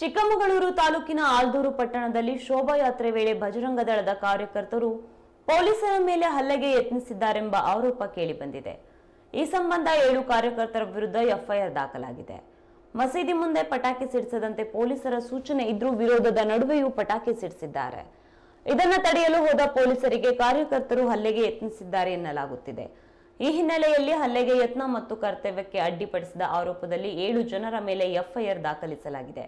ಚಿಕ್ಕಮಗಳೂರು ತಾಲೂಕಿನ ಆಲ್ದೂರು ಪಟ್ಟಣದಲ್ಲಿ ಶೋಭಾಯಾತ್ರೆ ವೇಳೆ ಬಜರಂಗ ದಳದ ಕಾರ್ಯಕರ್ತರು ಪೊಲೀಸರ ಮೇಲೆ ಹಲ್ಲೆಗೆ ಯತ್ನಿಸಿದ್ದಾರೆಂಬ ಆರೋಪ ಕೇಳಿಬಂದಿದೆ. ಈ ಸಂಬಂಧ 7 ಕಾರ್ಯಕರ್ತರ ವಿರುದ್ಧ ಎಫ್ಐಆರ್ ದಾಖಲಾಗಿದೆ. ಮಸೀದಿ ಮುಂದೆ ಪಟಾಕಿ ಸಿಡಿಸದಂತೆ ಪೊಲೀಸರ ಸೂಚನೆ ಇದ್ರೂ ವಿರೋಧದ ನಡುವೆಯೂ ಪಟಾಕಿ ಸಿಡಿಸಿದ್ದಾರೆ. ಇದನ್ನ ತಡೆಯಲು ಹೋದ ಪೊಲೀಸರಿಗೆ ಕಾರ್ಯಕರ್ತರು ಹಲ್ಲೆಗೆ ಯತ್ನಿಸಿದ್ದಾರೆ ಎನ್ನಲಾಗುತ್ತಿದೆ. ಈ ಹಿನ್ನೆಲೆಯಲ್ಲಿ ಹಲ್ಲೆಗೆ ಯತ್ನ ಮತ್ತು ಕರ್ತವ್ಯಕ್ಕೆ ಅಡ್ಡಿಪಡಿಸಿದ ಆರೋಪದಲ್ಲಿ 7 ಜನರ ಮೇಲೆ ಎಫ್ಐಆರ್ ದಾಖಲಿಸಲಾಗಿದೆ.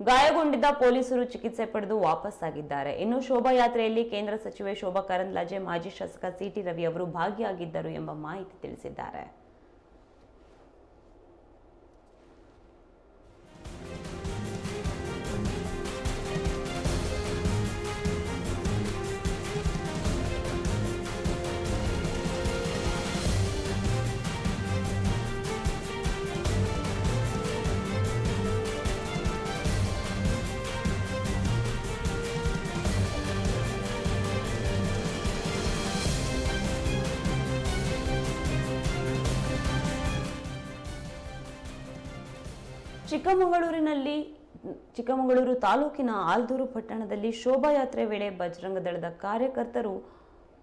ಗಾಯಗೊಂಡಿದ್ದ ಪೊಲೀಸರು ಚಿಕಿತ್ಸೆ ಪಡೆದು ವಾಪಸ್ಸಾಗಿದ್ದಾರೆ. ಇನ್ನು ಶೋಭಾಯಾತ್ರೆಯಲ್ಲಿ ಕೇಂದ್ರ ಸಚಿವೆ ಶೋಭಾ ಕರಂದ್ಲಾಜೆ, ಮಾಜಿ ಶಾಸಕ ಸಿಟಿ ರವಿ ಅವರು ಭಾಗಿಯಾಗಿದ್ದರು ಎಂಬ ಮಾಹಿತಿ ತಿಳಿಸಿದ್ದಾರೆ. ಚಿಕ್ಕಮಗಳೂರು ತಾಲೂಕಿನ ಆಲ್ದೂರು ಪಟ್ಟಣದಲ್ಲಿ ಶೋಭಾಯಾತ್ರೆ ವೇಳೆ ಬಜರಂಗ ದಳದ ಕಾರ್ಯಕರ್ತರು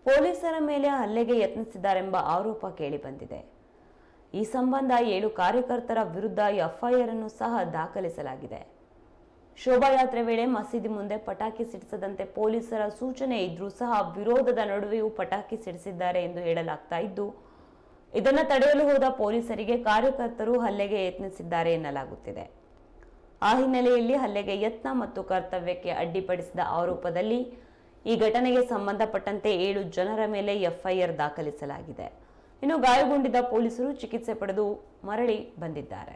ಪೊಲೀಸರ ಮೇಲೆ ಹಲ್ಲೆಗೆ ಯತ್ನಿಸಿದ್ದಾರೆಂಬ ಆರೋಪ ಕೇಳಿಬಂದಿದೆ. ಈ ಸಂಬಂಧ 7 ಕಾರ್ಯಕರ್ತರ ವಿರುದ್ಧ ಎಫ್ಐಆರ್ ಅನ್ನು ಸಹ ದಾಖಲಿಸಲಾಗಿದೆ. ಶೋಭಾಯಾತ್ರೆ ವೇಳೆ ಮಸೀದಿ ಮುಂದೆ ಪಟಾಕಿ ಸಿಡಿಸದಂತೆ ಪೊಲೀಸರ ಸೂಚನೆ ಇದ್ರೂ ಸಹ ವಿರೋಧದ ನಡುವೆಯೂ ಪಟಾಕಿ ಸಿಡಿಸಿದ್ದಾರೆ ಎಂದು ಹೇಳಲಾಗ್ತಾ ಇದ್ದು, ಇದನ್ನು ತಡೆಯಲು ಹೋದ ಪೊಲೀಸರಿಗೆ ಕಾರ್ಯಕರ್ತರು ಹಲ್ಲೆಗೆ ಯತ್ನಿಸಿದ್ದಾರೆ ಎನ್ನಲಾಗುತ್ತಿದೆ. ಆ ಹಿನ್ನೆಲೆಯಲ್ಲಿ ಹಲ್ಲೆಗೆ ಯತ್ನ ಮತ್ತು ಕರ್ತವ್ಯಕ್ಕೆ ಅಡ್ಡಿಪಡಿಸಿದ ಆರೋಪದಲ್ಲಿ ಈ ಘಟನೆಗೆ ಸಂಬಂಧಪಟ್ಟಂತೆ 7 ಜನರ ಮೇಲೆ ಎಫ್ಐಆರ್ ದಾಖಲಿಸಲಾಗಿದೆ. ಇನ್ನು ಗಾಯಗೊಂಡಿದ್ದ ಪೊಲೀಸರು ಚಿಕಿತ್ಸೆ ಪಡೆದು ಮರಳಿ ಬಂದಿದ್ದಾರೆ.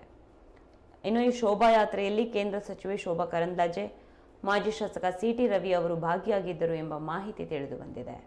ಇನ್ನು ಈ ಶೋಭಾಯಾತ್ರೆಯಲ್ಲಿ ಕೇಂದ್ರ ಸಚಿವೆ ಶೋಭಾ ಕರಂದ್ಲಾಜೆ, ಮಾಜಿ ಶಾಸಕ ಸಿಟಿ ರವಿ ಅವರು ಭಾಗಿಯಾಗಿದ್ದರು ಎಂಬ ಮಾಹಿತಿ ತಿಳಿದು ಬಂದಿದೆ.